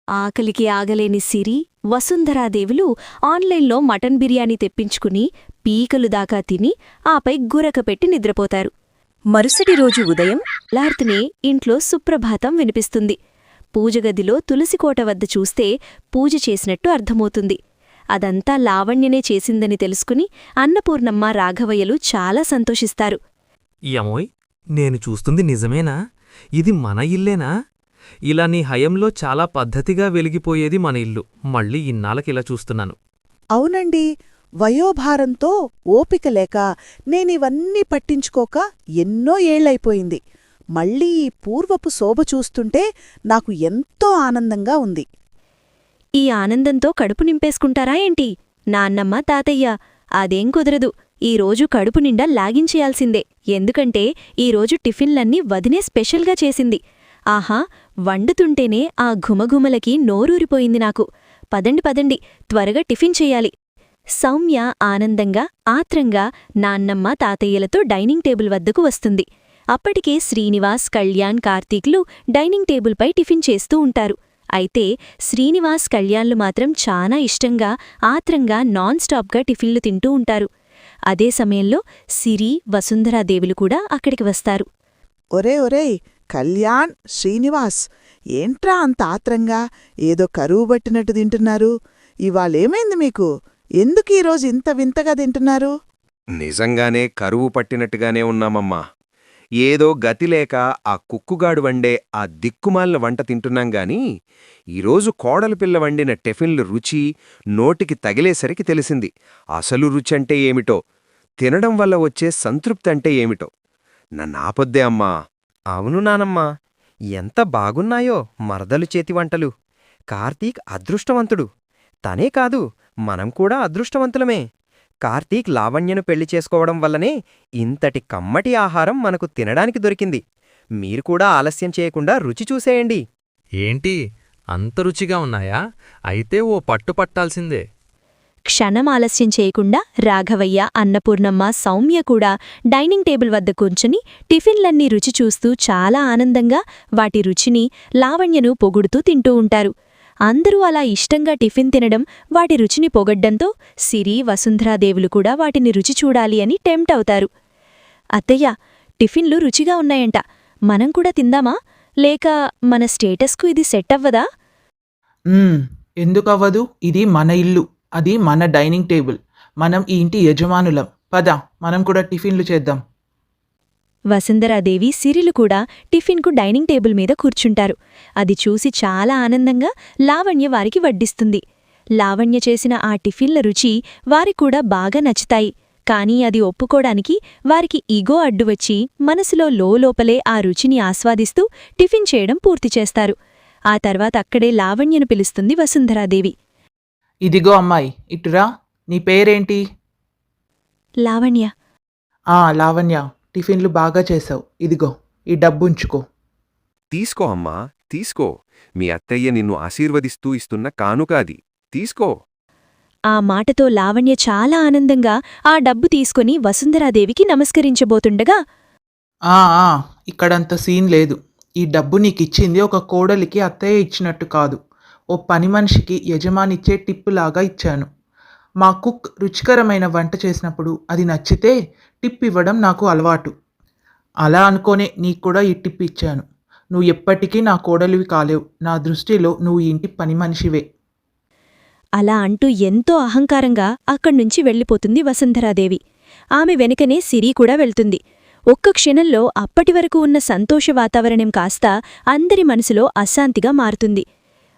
ఆకలికి ఆగలేని సిరి, వసుంధరాదేవులు ఆన్లైన్లో మటన్ బిర్యానీ తెప్పించుకుని పీకలు దాకా తిని ఆపై గురకపెట్టి నిద్రపోతారు. మరుసటి రోజు ఉదయం లార్తనే ఇంట్లో సుప్రభాతం వినిపిస్తుంది. పూజగదిలో తులసికోట వద్ద చూస్తే పూజ చేసినట్టు అర్థమవుతుంది. అదంతా లావణ్యనే చేసిందని తెలుసుకుని అన్నపూర్ణమ్మ, రాఘవయ్యలు చాలా సంతోషిస్తారు. యమోయ్, నేను చూస్తుంది నిజమేనా? ఇది మన ఇల్లేనా? ఇలా నీ హయంలో చాలా పద్ధతిగా వెలిగిపోయేది మన ఇల్లు. మళ్ళీ ఇన్నాళ్ళకిలా చూస్తున్నాను. అవునండి, వయోభారంతో ఓపిక లేక నేనివన్నీ పట్టించుకోక ఎన్నో ఏళ్లైపోయింది. మళ్ళీ ఈ పూర్వపు శోభ చూస్తుంటే నాకు ఎంతో ఆనందంగా ఉంది. ఈ ఆనందంతో కడుపు నింపేసుకుంటారా ఏంటి? నాన్నమ్మ, తాతయ్య, అదేం కుదరదు. ఈరోజు కడుపు నిండా లాగించేయాల్సిందే. ఎందుకంటే ఈరోజు టిఫిన్లన్నీ వదినే స్పెషల్గా చేసింది. ఆహా, వండుతుంటేనే ఆ ఘుమఘుమలకి నోరూరిపోయింది నాకు. పదండి పదండి, త్వరగా టిఫిన్ చెయ్యాలి. సౌమ్య ఆనందంగా, ఆత్రంగా నాన్నమ్మ, తాతయ్యలతో డైనింగ్ టేబుల్ వద్దకు వస్తుంది. అప్పటికే శ్రీనివాస్, కళ్యాణ్, కార్తీక్లు డైనింగ్ టేబుల్పై టిఫిన్ చేస్తూ ఉంటారు. అయితే శ్రీనివాస్, కళ్యాణ్లు మాత్రం చాలా ఇష్టంగా, ఆత్రంగా నాన్ స్టాప్గా టిఫిన్లు తింటూ ఉంటారు. అదే సమయంలో సిరి, వసుంధరాదేవులు కూడా అక్కడికి వస్తారు. ఒరేయ్ కళ్యాణ్, శ్రీనివాస్, ఏంట్రా అంత ఆత్రంగా ఏదో కరువు పట్టినట్టు తింటున్నారు? ఇవాళేమైంది మీకు? ఎందుకు ఈరోజు ఇంత వింతగా తింటున్నారు? నిజంగానే కరువు పట్టినట్టుగానే ఉన్నామమ్మా. ఏదో గతిలేక ఆ కుక్కుగాడు వండే ఆ దిక్కుమాలిన వంట తింటున్నాంగాని ఈరోజు కోడలిపిల్ల వండిన టిఫిన్లు రుచి నోటికి తగిలేసరికి తెలిసింది అసలు రుచంటే ఏమిటో, తినడం వల్ల వచ్చే సంతృప్తంటే ఏమిటో. నన్నాపొద్దే అమ్మా. అవును నానమ్మా, ఎంత బాగున్నాయో మరదలు చేతి వంటలు. కార్తీక్ అదృష్టవంతుడు. తనే కాదు, మనం కూడా అదృష్టవంతులమే. కార్తీక్ లావణ్యను పెళ్లి చేసుకోవడం వల్లనే ఇంతటి కమ్మటి ఆహారం మనకు తినడానికి దొరికింది. మీరు కూడా ఆలస్యం చేయకుండా రుచి చూసేయండి. ఏంటి, అంత రుచిగా ఉన్నాయా? అయితే ఓ పట్టు పట్టాల్సిందే. క్షణం ఆలస్యం చేయకుండా రాఘవయ్య, అన్నపూర్ణమ్మ, సౌమ్య కూడా డైనింగ్ టేబుల్ వద్ద కూర్చుని టిఫిన్లన్నీ రుచి చూస్తూ చాలా ఆనందంగా వాటి రుచిని, లావణ్యను పొగుడుతూ తింటూ ఉంటారు. అందరూ అలా ఇష్టంగా టిఫిన్ తినడం, వాటి రుచిని పొగడ్డంతో సిరి, వసుంధరాదేవులు కూడా వాటిని రుచి చూడాలి అని టెంప్ట్ అవుతారు. అత్తయ్య, టిఫిన్లు రుచిగా ఉన్నాయంట. మనం కూడా తిందామా? లేక మన స్టేటస్కు ఇది సెట్ అవ్వదా? ఎందుకవ్వదు? ఇది మన ఇల్లు, అది మన డైనింగ్ టేబుల్. మనం ఈ ఇంటి యజమానులం. పద, మనం కూడా టిఫిన్లు చేద్దాం. వసుంధరాదేవి, సిరిలు కూడా టిఫిన్కు డైనింగ్ టేబుల్ మీద కూర్చుంటారు. అది చూసి చాలా ఆనందంగా లావణ్య వారికి వడ్డిస్తుంది. లావణ్య చేసిన ఆ టిఫిన్ల రుచి వారికూడా బాగా నచ్చుతాయి. కానీ అది ఒప్పుకోడానికి వారికి ఈగో అడ్డువచ్చి మనసులో లోలోపలే ఆ రుచిని ఆస్వాదిస్తూ టిఫిన్ చేయడం పూర్తి చేస్తారు. ఆ తర్వాత అక్కడే లావణ్యను పిలుస్తుంది వసుంధరాదేవి. ఇదిగో అమ్మాయి, ఇటురా. నీ పేరేంటి? లావణ్య. లావణ్య, టిఫిన్లు బాగా చేశావు. ఇదిగో, ఈ డబ్బుంచుకో. తీసుకో అమ్మా, తీసుకో. మీ అత్తయ్య నిన్ను ఆశీర్వదిస్తూ ఇస్తున్న కానుక అది. తీసుకో. ఆ మాటతో లావణ్య చాలా ఆనందంగా ఆ డబ్బు తీసుకుని వసుంధరాదేవికి నమస్కరించబోతుండగా, ఇక్కడంత సీన్ లేదు. ఈ డబ్బు నీకిచ్చింది ఒక కోడలికి అత్తయ్య ఇచ్చినట్టు కాదు, ఓ పని మనిషికి యజమానిచ్చే టిప్పులాగా ఇచ్చాను. మా కుక్ రుచికరమైన వంట చేసినప్పుడు అది నచ్చితే టిప్ ఇవ్వడం నాకు అలవాటు. అలా అనుకోనే నీక్కూడా ఈ టిప్ ఇచ్చాను. నువ్వు ఎప్పటికీ నా కోడలివి కాలేవు. నా దృష్టిలో నువ్వు ఈ ఇంటి పని మనిషివే. అలా అంటూ ఎంతో అహంకారంగా అక్కడ్నుంచి వెళ్ళిపోతుంది వసుంధరాదేవి. ఆమె వెనుకనే సిరి కూడా వెళ్తుంది. ఒక్క క్షణంలో అప్పటివరకు ఉన్న సంతోష వాతావరణం కాస్త అందరి మనసులో అశాంతిగా మారుతుంది.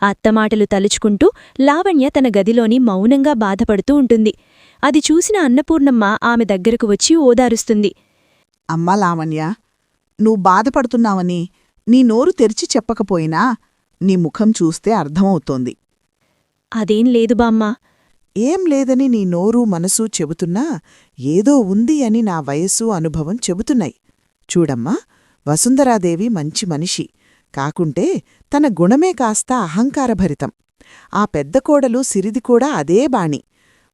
అత్తమాటలు తలుచుకుంటూ లావణ్య తన గదిలోని మౌనంగా బాధపడుతూ ఉంటుంది. అది చూసిన అన్నపూర్ణమ్మ ఆమె దగ్గరకు వచ్చి ఓదారుస్తుంది. అమ్మా లావణ్య, నువ్వు బాధపడుతున్నావని నీ నోరు తెరిచి చెప్పకపోయినా నీ ముఖం చూస్తే అర్థమవుతోంది. అదేం లేదు బామ్మా. ఏం లేదని నీ నోరు, మనసు చెబుతున్నా ఏదో ఉంది అని నా వయస్సు, అనుభవం చెబుతున్నాయి. చూడమ్మా, వసుంధరాదేవి మంచి మనిషి. కాకుంటే తన గుణమే కాస్త అహంకారభరితం. ఆ పెద్ద కోడలు సిరిది కూడా అదే బాణి.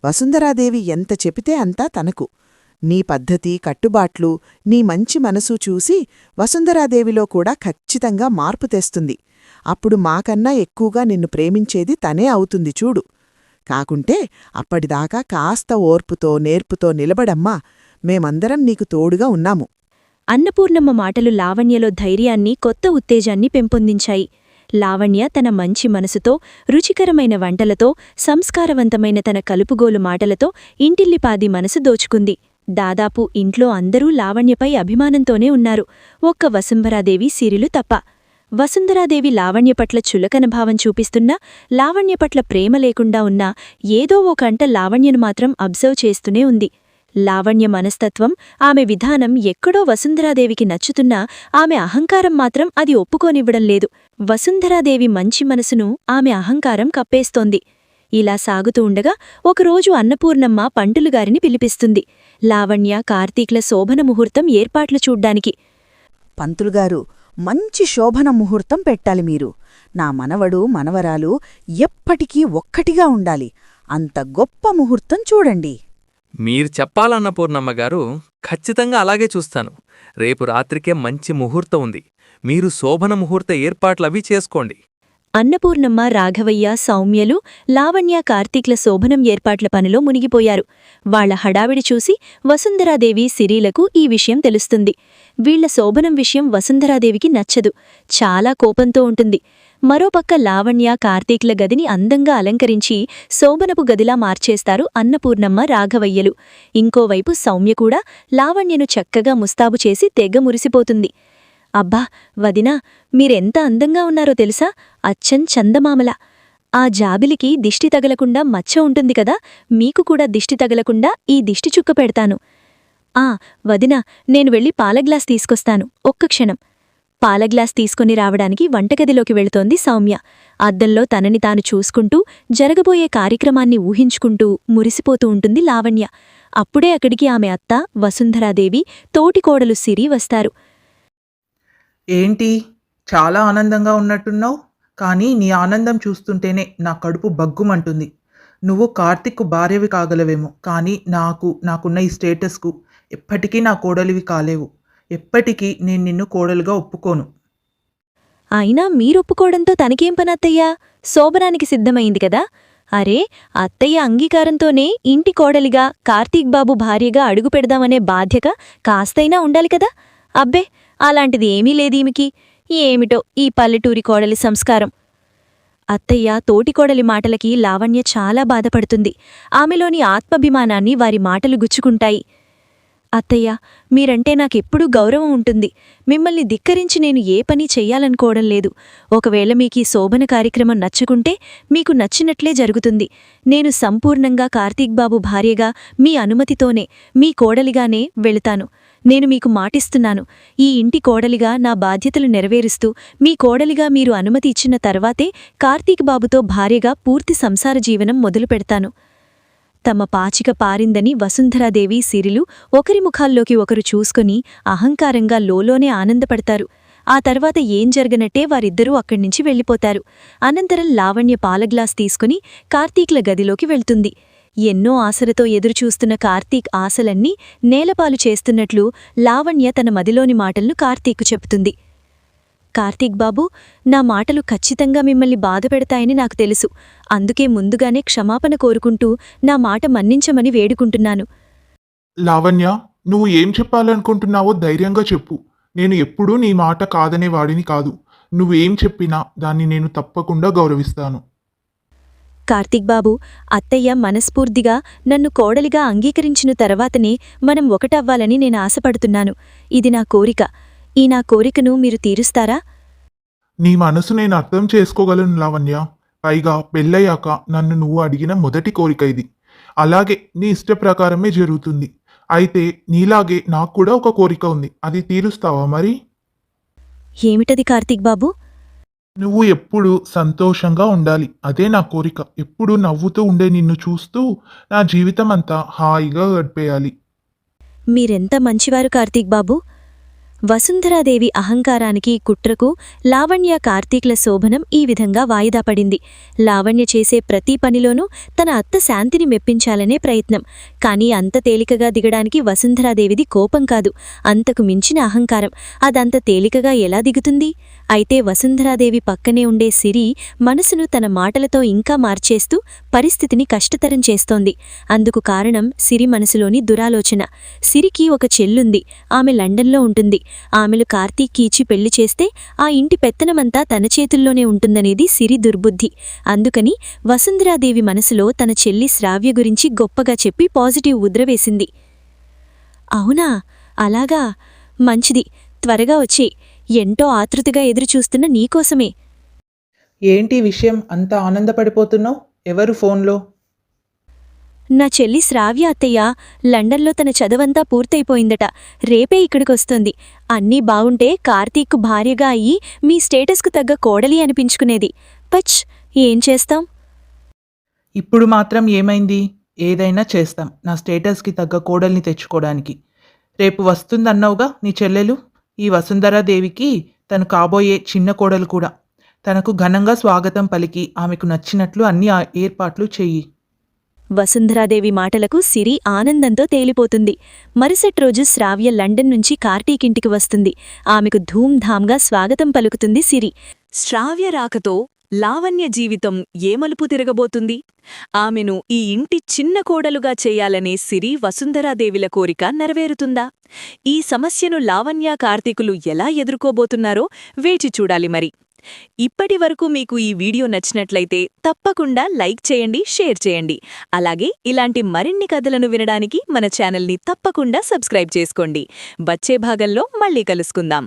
వసుంధరాదేవి ఎంత చెపితే అంతా తనకు. నీ పద్ధతి, కట్టుబాట్లు, నీ మంచి మనసు చూసి వసుంధరాదేవిలో కూడా ఖచ్చితంగా మార్పు తెస్తుంది. అప్పుడు మాకన్నా ఎక్కువగా నిన్ను ప్రేమించేది తనే అవుతుంది చూడు. కాకుంటే అప్పటిదాకా కాస్త ఓర్పుతో నేర్పుతో నిలబడమ్మా, మేమందరం నీకు తోడుగా ఉన్నాము. అన్నపూర్ణమ్మ మాటలు లావణ్యలో ధైర్యాన్ని, కొత్త ఉత్తేజాన్ని పెంపొందించాయి. లావణ్య తన మంచి మనసుతో, రుచికరమైన వంటలతో, సంస్కారవంతమైన తన కలుపుగోలు మాటలతో ఇంటిల్లిపాది మనసు దోచుకుంది. దాదాపు ఇంట్లో అందరూ లావణ్యపై అభిమానంతోనే ఉన్నారు, ఒక్క వసుంధరాదేవి సిరిలు తప్ప. వసుంధరాదేవి లావణ్య పట్ల చులకన భావం చూపిస్తున్నా, లావణ్య పట్ల ప్రేమ లేకుండా ఉన్నా ఏదో ఓ కంట లావణ్యను మాత్రం అబ్జర్వ్ చేస్తూనే ఉంది. లావణ్య మనస్తత్వం, ఆమె విధానం ఎక్కడో వసుంధరాదేవికి నచ్చుతున్నా ఆమె అహంకారం మాత్రం అది ఒప్పుకోనివ్వడం లేదు. వసుంధరాదేవి మంచి మనసును ఆమె అహంకారం కప్పేస్తోంది. ఇలా సాగుతూ ఉండగా ఒకరోజు అన్నపూర్ణమ్మ పంతులుగారిని పిలిపిస్తుంది, లావణ్య, కార్తీక్ల శోభన ముహూర్తం ఏర్పాట్లు చూడ్డానికి. పంతులుగారు, మంచి శోభన ముహూర్తం పెట్టాలి మీరు. నా మనవడు మనవరాలు ఎప్పటికీ ఒక్కటిగా ఉండాలి. అంత గొప్ప ముహూర్తం చూడండి. మీరు చెప్పాలన్నపూర్ణమ్మగారు, ఖచ్చితంగా అలాగే చూస్తాను. రేపు రాత్రికే మంచి ముహూర్తం ఉంది. మీరు శోభన ముహూర్త ఏర్పాట్లవి చేసుకోండి. అన్నపూర్ణమ్మ, రాఘవయ్య, సౌమ్యలు, లావణ్య, కార్తీక్ల శోభనం ఏర్పాట్ల పనిలో మునిగిపోయారు. వాళ్ల హడావిడి చూసి వసుంధరాదేవి, సిరీలకు ఈ విషయం తెలుస్తుంది. వీళ్ల శోభనం విషయం వసుంధరాదేవికి నచ్చదు, చాలా కోపంతో ఉంటుంది. మరోపక్క లావణ్య, కార్తీక్ల గదిని అందంగా అలంకరించి శోభనపు గదిలా మార్చేస్తారు అన్నపూర్ణమ్మ, రాఘవయ్యలు. ఇంకోవైపు సౌమ్య కూడా లావణ్యను చక్కగా ముస్తాబు చేసి తెగ మురిసిపోతుంది. అబ్బా వదినా, మీరెంత అందంగా ఉన్నారో తెలుసా, అచ్చం చందమామలా. ఆ జాబిలికి దిష్టి తగలకుండా మచ్చ ఉంటుంది కదా, మీకు కూడా దిష్టి తగలకుండా ఈ దిష్టి చుక్క పెడతాను. వదినా, నేను వెళ్ళి పాలగ్లాస్ తీసుకొస్తాను, ఒక్క క్షణం. పాలగ్లాస్ తీసుకుని రావడానికి వంటగదిలోకి వెళుతోంది సౌమ్య. అద్దంలో తనని తాను చూసుకుంటూ జరగబోయే కార్యక్రమాన్ని ఊహించుకుంటూ మురిసిపోతూ ఉంటుంది లావణ్య. అప్పుడే అక్కడికి ఆమె అత్త వసుంధరాదేవి, తోటికోడలు సిరి వస్తారు. ఏంటి, చాలా ఆనందంగా ఉన్నట్టున్నావు? కానీ నీ ఆనందం చూస్తుంటేనే నా కడుపు బగ్గుమంటుంది. నువ్వు కార్తీక్కు భార్యవి కాగలవేమో, కానీ నాకున్న ఈ స్టేటస్కు ఎప్పటికీ నా కోడలివి కాలేవు. ఎప్పటికీ నేను నిన్ను కోడలుగా ఒప్పుకోను. అయినా మీరొప్పుకోవడంతో తనకేం పనత్తయ్యా? శోభనానికి సిద్ధమైంది కదా. అరే, అత్తయ్య అంగీకారంతోనే ఇంటి కోడలిగా, కార్తీక్ బాబు భార్యగా అడుగు పెడదామనే బాధ్యత కాస్తైనా ఉండాలి కదా. అబ్బే, అలాంటిది ఏమీ లేదీమికి. ఏమిటో ఈ పల్లెటూరి కోడలి సంస్కారం. అత్తయ్య తోటికోడలి మాటలకి లావణ్య చాలా బాధపడుతుంది. ఆమెలోని ఆత్మాభిమానాన్ని వారి మాటలు గుచ్చుకుంటాయి. అత్తయ్య, మీరంటే నాకెప్పుడూ గౌరవం ఉంటుంది. మిమ్మల్ని ధిక్కరించి నేను ఏ పని చెయ్యాలనుకోవడం లేదు. ఒకవేళ మీకీ శోభన కార్యక్రమం నచ్చుకుంటే మీకు నచ్చినట్లే జరుగుతుంది. నేను సంపూర్ణంగా కార్తీక్ బాబు భార్యగా మీ అనుమతితోనే, మీ కోడలిగానే వెళుతాను. నేను మీకు మాటిస్తున్నాను, ఈ ఇంటి కోడలిగా నా బాధ్యతలు నెరవేరుస్తూ మీ కోడలిగా మీరు అనుమతి ఇచ్చిన తర్వాతే కార్తీక్ బాబుతో భార్యగా పూర్తి సంసార జీవనం మొదలుపెడతాను. తమ పాచిక పారిందని వసుంధరాదేవి, సిరిలు ఒకరి ముఖాల్లోకి ఒకరు చూసుకుని అహంకారంగా లోలోనే ఆనందపడతారు. ఆ తర్వాత ఏం జరగనట్టే వారిద్దరూ అక్కడ్నించి వెళ్ళిపోతారు. అనంతరం లావణ్య పాలగ్లాస్ తీసుకుని కార్తీక్ల గదిలోకి వెళ్తుంది. ఎన్నో ఆశలతో ఎదురుచూస్తున్న కార్తీక్ ఆశలన్నీ నేలపాలు చేస్తున్నట్లు లావణ్య తన మదిలోని మాటలను కార్తీక్కు చెప్తుంది. కార్తీక్ బాబూ, నా మాటలు ఖచ్చితంగా మిమ్మల్ని బాధపెడతాయని నాకు తెలుసు. అందుకే ముందుగానే క్షమాపణ కోరుకుంటూ నా మాట మన్నించమని వేడుకుంటున్నాను. లావణ్య, నువ్వు ఏం చెప్పాలనుకుంటున్నావో ధైర్యంగా చెప్పు. నేను ఎప్పుడూ నీ మాట కాదనేవాడిని కాదు. నువ్వేం చెప్పినా దాన్ని నేను తప్పకుండా గౌరవిస్తాను. కార్తీక్ బాబూ, అత్తయ్య మనస్ఫూర్తిగా నన్ను కోడలిగా అంగీకరించిన తర్వాతనే మనం ఒకటవ్వాలని నేను ఆశపడుతున్నాను. ఇది నా కోరిక. ఈ నా కోరికను మీరు తీరుస్తారా? నీ మనసు నేను అర్థం చేసుకోగలను లావణ్య. పైగా పెళ్ళయ్యాక నన్ను నువ్వు అడిగిన మొదటి కోరిక ఇది. అలాగే నీ ఇష్టప్రకారమే జరుగుతుంది. అయితే నీలాగే నాకు కూడా ఒక కోరిక ఉంది. అది తీరుస్తావా మరి? ఏమిటది కార్తీక్ బాబూ? నువ్వు ఎప్పుడూ సంతోషంగా ఉండాలి. అదే నా కోరిక. ఎప్పుడూ నవ్వుతూ ఉండే నిన్ను చూస్తూ నా జీవితం అంతా హాయిగా గడిపేయాలి. మీరెంత మంచివారు కార్తీక్ బాబూ. వసుంధరాదేవి అహంకారానికి, కుట్రకు లావణ్య, కార్తీక్ల శోభనం ఈ విధంగా వాయిదా పడింది. లావణ్య చేసే ప్రతి పనిలోనూ తన అత్త శాంతిని మెప్పించాలనే ప్రయత్నం. కానీ అంత తేలికగా దిగడానికి వసుంధరాదేవిది కోపం కాదు, అంతకు మించిన అహంకారం. అదంత తేలికగా ఎలా దిగుతుంది? అయితే వసుంధరాదేవి పక్కనే ఉండే సిరి మనసును తన మాటలతో ఇంకా మార్చేస్తూ పరిస్థితిని కష్టతరం చేస్తోంది. అందుకు కారణం సిరి మనసులోని దురాలోచన. సిరికి ఒక చెల్లుంది. ఆమె లండన్లో ఉంటుంది. ఆమెలు కార్తీక్కి ఇచ్చి పెళ్లి చేస్తే ఆ ఇంటి పెత్తనమంతా తన చేతుల్లోనే ఉంటుందనేది సిరి దుర్బుద్ధి. అందుకని వసుంధరాదేవి మనసులో తన చెల్లి శ్రావ్య గురించి గొప్పగా చెప్పి పాజిటివ్ ఉద్రవేసింది. అవునా, అలాగా, మంచిది, త్వరగా వచ్చి, ఎంతో ఆతృతగా ఎదురుచూస్తున్న నీకోసమే. ఏంటి విషయం అంత ఆనందపడిపోతున్నావు? ఎవరు ఫోన్లో? నా చెల్లి శ్రావ్య అత్తయ్య లండన్లో తన చదువంతా పూర్తయిపోయిందట. రేపే ఇక్కడికొస్తోంది. అన్నీ బావుంటే కార్తీక్కు భార్యగా అయ్యి మీ స్టేటస్కు తగ్గ కోడలి అనిపించుకునేది. పచ్, ఏం చేస్తాం? ఇప్పుడు మాత్రం ఏమైంది? ఏదైనా చేస్తాం నా స్టేటస్కి తగ్గ కోడల్ని తెచ్చుకోవడానికి. రేపు వస్తుందన్నావుగా నీ చెల్లెలు. ఈ వసుంధరాదేవికి తను కాబోయే చిన్న కోడలు కూడా. తనకు ఘనంగా స్వాగతం పలికి ఆమెకు నచ్చినట్లు అన్ని ఏర్పాట్లు చెయ్యి. వసుంధరాదేవి మాటలకు సిరి ఆనందంతో తేలిపోతుంది. మరుసటి రోజు శ్రావ్య లండన్ నుంచి కార్తీకింటికి వస్తుంది. ఆమెకు ధూమ్ధామ్గా స్వాగతం పలుకుతుంది సిరి. శ్రావ్య రాకతో లావణ్య జీవితం ఏ మలుపు తిరగబోతుంది? ఆమెను ఈ ఇంటి చిన్న కోడలుగా చేయాలనే సిరి వసుంధరాదేవిల కోరిక నెరవేరుతుందా? ఈ సమస్యను లావణ్య కార్తీకులు ఎలా ఎదుర్కోబోతున్నారో వేచి చూడాలి మరి. ఇప్పటివరకు మీకు ఈ వీడియో నచ్చినట్లయితే తప్పకుండా లైక్ చేయండి, షేర్ చేయండి. అలాగే ఇలాంటి మరిన్ని కథలను వినడానికి మన ఛానల్ని తప్పకుండా సబ్స్క్రైబ్ చేసుకోండి. వచ్చే భాగంలో మళ్ళీ కలుసుకుందాం.